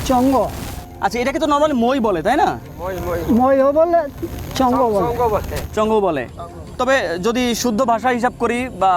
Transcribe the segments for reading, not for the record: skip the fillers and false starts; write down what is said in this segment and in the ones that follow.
চঙ্গ। আচ্ছা, এটাকে তো নরমালি মই বলে, তাই না? মইও বলে, চঙ্গ বলে। চঙ্গ বলে। তবে যদি শুদ্ধ ভাষা হিসাব করি বা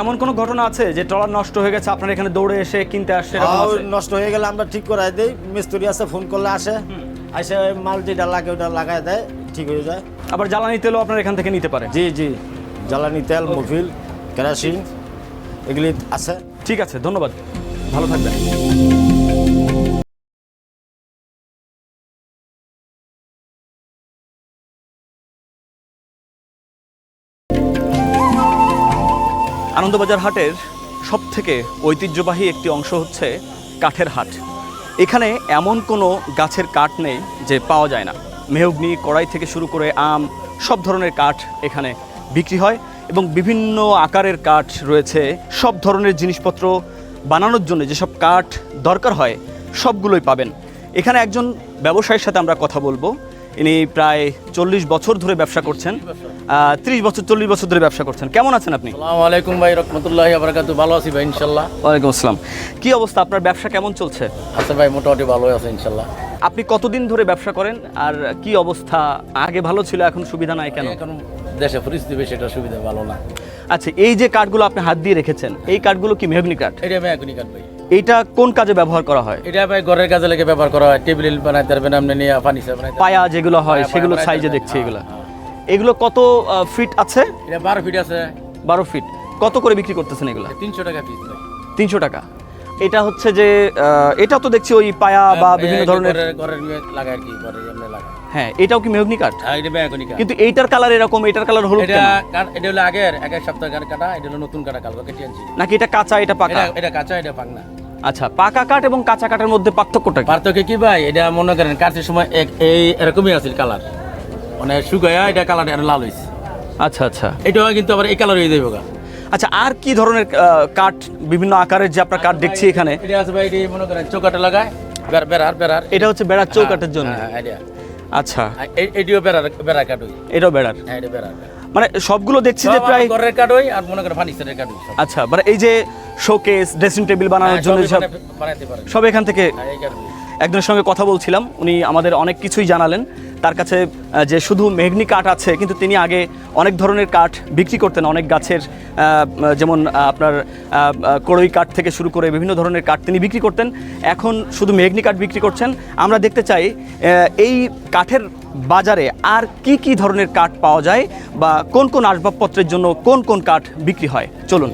এমন কোনো ঘটনা আছে যে ট্রলার নষ্ট হয়ে গেছে, আপনার এখানে দৌড়ে এসে কিনতে আসছে? নষ্ট হয়ে গেলে আমরা ঠিক করাই দিই, মিস্ত্রি আছে, ফোন করলে আসে, এসে মাল যেটা লাগে ওটা লাগাই দেয়, ঠিক হয়ে যায়। আবার জ্বালানি তেলও আপনার এখান থেকে নিতে পারে? জি জি, জ্বালানি তেল, মফিল, কেরাসিন এগুলি আছে। ঠিক আছে, ধন্যবাদ, ভালো থাকবেন। আনন্দবাজার হাটের সবথেকে ঐতিহ্যবাহী একটি অংশ হচ্ছে কাঠের হাট। এখানে এমন কোনো গাছের কাঠ নেই যে পাওয়া যায় না। মেহগনি, কড়াই থেকে শুরু করে আম, সব ধরনের কাঠ এখানে বিক্রি হয় এবং বিভিন্ন আকারের কাঠ রয়েছে। সব ধরনের জিনিসপত্র বানানোর জন্য যেসব কাঠ দরকার হয় সবগুলোই পাবেন এখানে। একজন ব্যবসায়ীর সাথে আমরা কথা বলবো। ইনি প্রায় 40 বছর ধরে ব্যবসা করছেন, 30 বছর 40 বছর ধরে ব্যবসা করছেন। কেমন আছেন আপনি? আসসালামু আলাইকুম ভাই, রহমতুল্লাহি ওয়া বারাকাতুহু। ভালো আছি ভাই ইনশাআল্লাহ। ওয়ালাইকুম আসসালাম। কি অবস্থা, আপনার ব্যবসা কেমন চলছে? আচ্ছা ভাই, মোটামুটি ভালোই আছে ইনশাআল্লাহ। আপনি কতদিন ধরে ব্যবসা করেন আর কি অবস্থা? আগে ভালো ছিল, এখন সুবিধা নাই কেন? এখন দেশে পরিস্থিতি বেশি একটা সুবিধা ভালো না। আচ্ছা, এই যে কাঠগুলো আপনি হাত দিয়ে রেখেছেন, এই কাঠগুলো কি মেহগনি কাঠ? এটা মেহগনি কাঠ ভাই। এইটা কোন কাজে ব্যবহার করা হয়? এটা ভাই ঘরের কাজে লেগে ব্যবহার করা হয়, টেবিল বানাইতে পারবেন আপনি, নিয়ে ফার্নিচার বানাইতে পায়া যেগুলো হয় পায়া সেগুলো বানাইতে সাইজে পারবেন। দেখছি। হ্যাঁ, এগুলো হ্যাঁ। এগুলো কত ফিট আছে? এটা 12 ফিট আছে। 12 ফিট। কত করে বিক্রি করতেছেন এগুলো? 300 টাকা পিস ভাই। 300 টাকা। এটা হচ্ছে যে এটা তো দেখছি ওই পায়া বা বিভিন্ন ধরনের ঘরের লাগায় আর কি ঘরে এমনি লাগায়। হ্যাঁ, এটাও কি মেহগনি কাঠ? হ্যাঁ এটা মেহগনি কাঠ। কিন্তু এইটার কালার এরকম, এটার কালার হলুদ এটা কেন? এটা হলো আগের এক সপ্তাহ কাটা, এটা হলো নতুন কাটা, কালকে কেটে আনছি। নাকি এটা কাঁচা এটা পাকা? এটা কাঁচা, এটা পাকনা। আচ্ছা, পাকা কাঠ এবং কাঁচা কাঠের মধ্যে পার্থক্যটা কি? পার্থক্য কি ভাই, এটা মনে করেন কাঠের সময় এই এরকমই আছে কালার, মানে শুকায়া এটা কালার লাল হয়েছে। আচ্ছা আচ্ছা, এটা কিন্তু আবার এই কালার হয়ে যাবে গা। আচ্ছা, আর কি ধরনের কাঠ, বিভিন্ন আকারের যে আপনার কাঠ দেখছি এখানে? এটা আছে ভাই, এটা মনে করেন চৌকাঠে লাগায় বেড়ার। এটা হচ্ছে বেড়ার চৌকাঠের জন্য। হ্যাঁ এটা। আচ্ছা, এটিও বেড়ার কাঠ হই। এটাও বেড়ার। হ্যাঁ এটা বেড়ার। মানে সবগুলো দেখছি যে প্রায় ঘরের কাঠ হই আর মনে করেন ফার্নিচারের কাঠ হই। আচ্ছা, মানে এই যে শোকেস, ড্রেসিং টেবিল বানানোর জন্য সব বানাইতে পারে সব এখান থেকে। হ্যাঁ এই কাঠ হই। একজনের সঙ্গে কথা বলছিলাম, উনি আমাদের অনেক কিছুই জানালেন। তার কাছে যে শুধু মেহগনি কাঠ আছে, কিন্তু তিনি আগে অনেক ধরনের কাঠ বিক্রি করতেন, অনেক গাছের যেমন আপনার কড়ই কাঠ থেকে শুরু করে বিভিন্ন ধরনের কাঠ তিনি বিক্রি করতেন। এখন শুধু মেহগনি কাঠ বিক্রি করছেন। আমরা দেখতে চাই এই কাঠের বাজারে আর কি কি ধরনের কাঠ পাওয়া যায় বা কোন কোন আসবাবপত্রের জন্য কোন কোন কাঠ বিক্রি হয়। চলুন।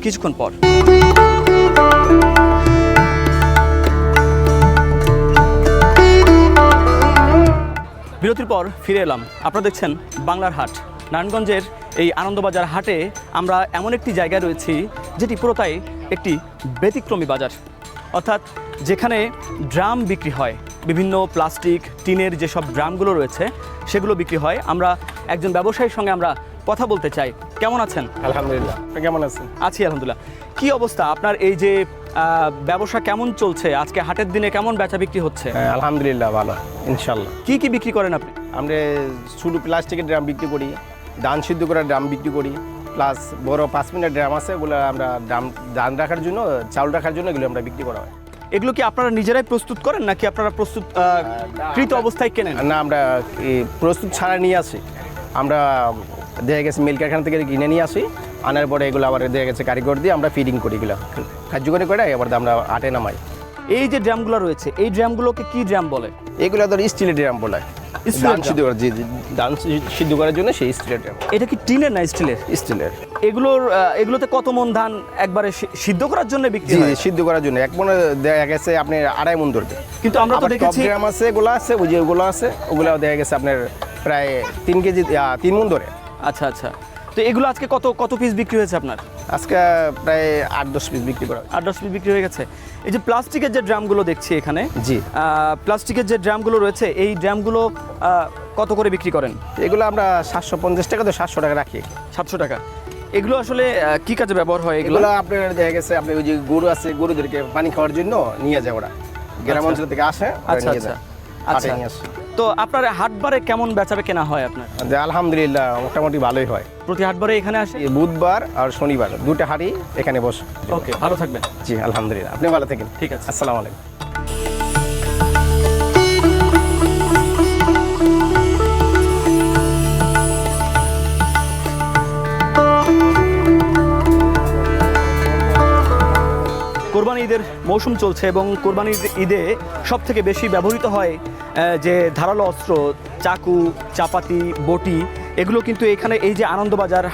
কিছুক্ষণ পর বিরতির পর ফিরে এলাম। আপনারা দেখছেন বাংলার হাট। নারায়ণগঞ্জের এই আনন্দবাজার হাটে আমরা এমন একটি জায়গায় রয়েছি যেটি পুরোটাই একটি ব্যতিক্রমী বাজার, অর্থাৎ যেখানে ড্রাম বিক্রি হয়, বিভিন্ন প্লাস্টিক টিনের যেসব ড্রামগুলো রয়েছে সেগুলো বিক্রি হয়। আমরা একজন ব্যবসায়ীর সঙ্গে আমরা কথা বলতে চাই। কেমন আছেন? আলহামদুলিল্লাহ। আপনি কেমন আছেন? আছি আলহামদুলিল্লাহ। কি অবস্থা আপনার, এই যে ব্যবসা কেমন চলছে? আজকে হাটের দিনে কেমন বেচা বিক্রি হচ্ছে? হ্যাঁ আলহামদুলিল্লাহ ভালো ইনশাল্লাহ। কি কি বিক্রি করেন আপনি? আমরা শুধু প্লাস্টিকের ড্রাম বিক্রি করি, ধান সিদ্ধ করার ড্রাম বিক্রি করি, প্লাস বড় 5 মিনিটের ড্রাম আছে, ওগুলো আমরা ধান রাখার জন্য, চাউল রাখার জন্য এগুলো আমরা বিক্রি করা হয়। এগুলো কি আপনারা নিজেরাই প্রস্তুত করেন নাকি আপনারা কৃত অবস্থায় কেনেন? না, আমরা প্রস্তুত ছাড়া নিয়ে আসি। আমরা দেখা গেছে মিল কারখানা থেকে কিনে নিয়ে আসি, আনার পরে এগুলো আবার দেখা গেছে কারিগর দিয়ে আমরা ফিডিং করি, এগুলো কার্যকরী করে এবার আমরা হাটে নামাই। এই যে ড্রামগুলো রয়েছে এই ড্রামগুলোকে কি ড্রাম বলে? এগুলো ধর স্টিলের ড্রাম বলে, স্টিলের ধান সিদ্ধ করার, জি জি, ধান সিদ্ধ করার জন্য সেই স্টিলের ড্রাম। এটা কি টিনের না স্টিলের? স্টিলের। এগুলোতে কত মন ধান একবারে সিদ্ধ করার জন্য বিক্রি জি হয়? সিদ্ধ করার জন্য 1 মনে দেখা গেছে আপনি 2.5 মন ধরবে। কিন্তু আমরা তো আবার টপ দেখেছি ড্রাম আছে, এগুলো আছে, ওই যে ওগুলো আছে, ওগুলো দেখা গেছে আপনার প্রায় 3 কেজি 3 মন ধরে। আচ্ছা আচ্ছা, তো এগুলো আজকে কত কত পিস বিক্রি হয়েছে আপনার? আজকে প্রায় 8-10 পিস বিক্রি করা হয়। 8-10 পিস বিক্রি হয়ে গেছে। এই যে প্লাস্টিকের যে ড্রামগুলো দেখছি এখানে, জি। প্লাস্টিকের যে ড্রামগুলো রয়েছে এই ড্রামগুলো কত করে বিক্রি করেন? এগুলো আমরা 750 টাকা তো 700 টাকা রাখি। 700 টাকা। এগুলো আসলে কি কাজে ব্যবহার হয় এগুলো? এগুলো আপনার দেখা গেছে আপনি ওই যে গরু আছে, গরুদেরকে পানি খাওয়ার জন্য নিয়ে যায় ওরা, গ্রাম আচ্ছা। অঞ্চল থেকে আসে, ওরা আচ্ছা নিয়ে আচ্ছা যায়, আচ্ছা। হাটে নিয়ে আসে। তো আপনার হাটবারে কেমন বেচাবে কেনা হয় আপনার? যে আলহামদুলিল্লাহ মোটামুটি ভালোই হয়। প্রতি হাটবারে এখানে আসে? এই বুধবার আর শনিবার 2টা হাটই এখানে বসে। ওকে, ভালো থাকবেন। জি আলহামদুলিল্লাহ, আপনি ভালো থাকেন। ঠিক আছে। আসসালামু আলাইকুম। কোরবানি ঈদের মৌসুম চলছে এবং কোরবানি ঈদে সব থেকে বেশি ব্যবহৃত হয় যে ধারালো অস্ত্র, চাকু, চাপাতি, বটি, এগুলো কিন্তু এখানে এই যে আনন্দবাজার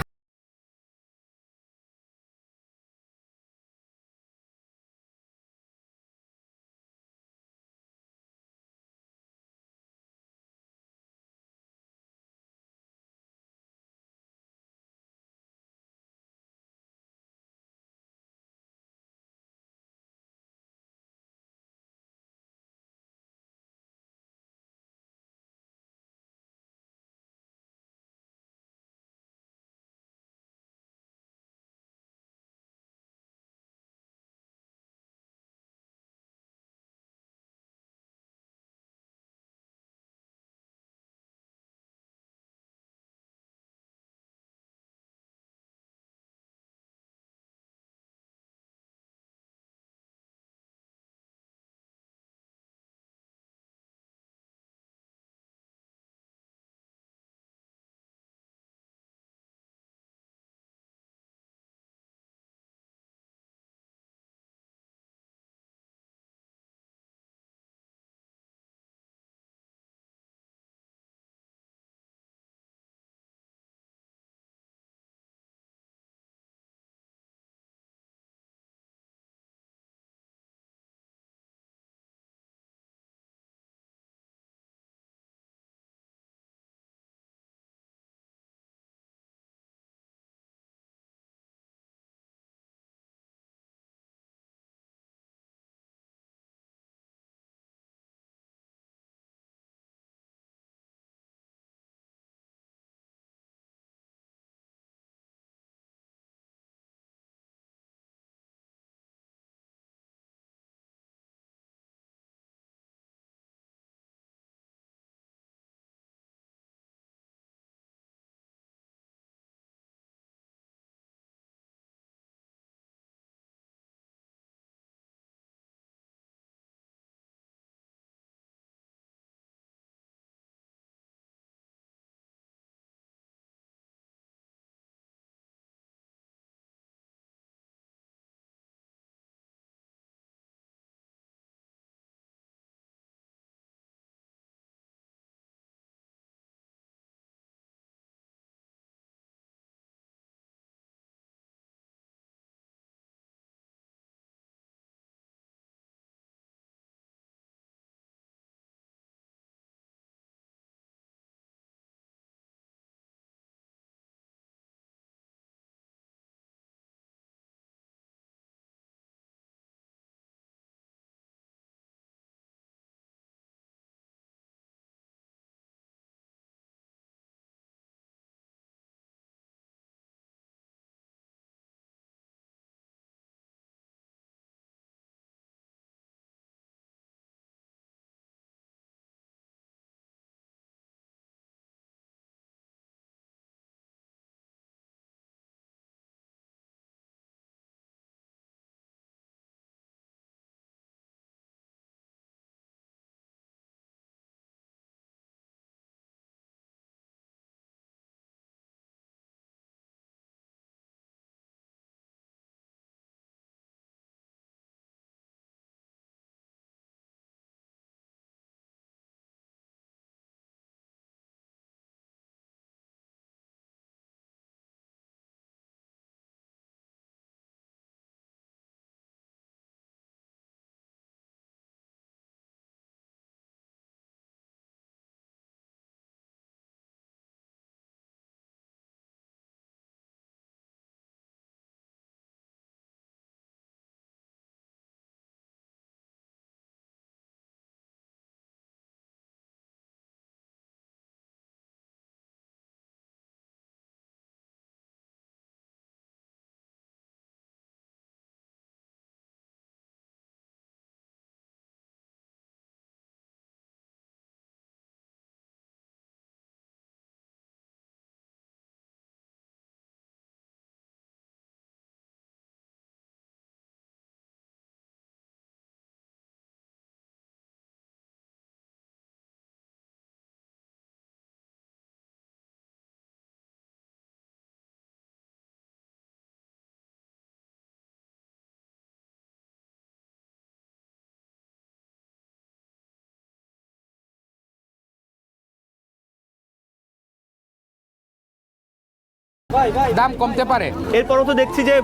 দাম কমতে পারে। এরপরও তো দেখছি যে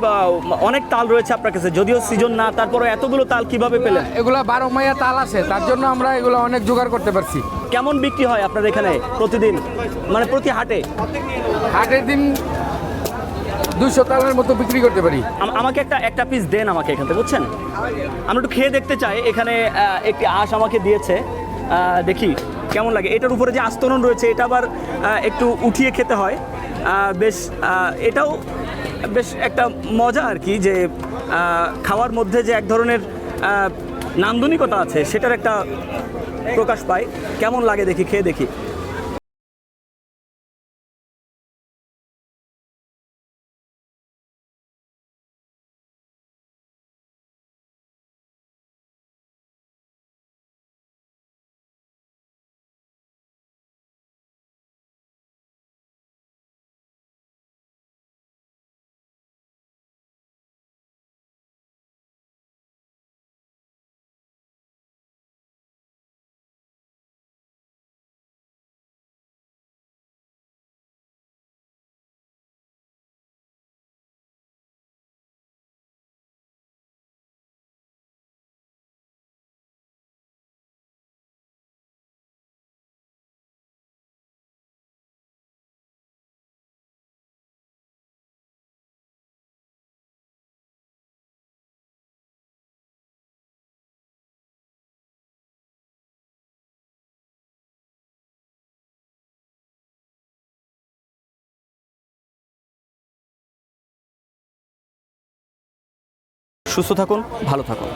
অনেক তাল রয়েছে আপনার কাছে, যদিও সিজন না, তারপরে এতগুলো তাল কিভাবে পেলেন? এগুলো 12 মাইয়া তাল আছে, তার জন্য আমরা এগুলো অনেক জোগাড় করতে পারছি। কেমন বিক্রি হয় আপনার এখানে প্রতিদিন, মানে প্রতি হাটে? হাটের দিন 200 তালের মতো বিক্রি করতে পারি। আমাকে একটা পিস দেন আমাকে এখান থেকে, বুঝছেন? আমরা একটু খেয়ে দেখতে চাই। এখানে একটি আঁশ আমাকে দিয়েছে, দেখি কেমন লাগে। এটার উপরে যে আস্তরণ রয়েছে এটা আবার একটু উঠিয়ে খেতে হয়। বেশ এটাও বেশ একটা মজা আর কি, যে খাওয়ার মধ্যে যে এক ধরনের নান্দনিকতা আছে সেটার একটা প্রকাশ পায়। কেমন লাগে দেখি, খেয়ে দেখি। সুস্থ থাকুন, ভালো থাকুন।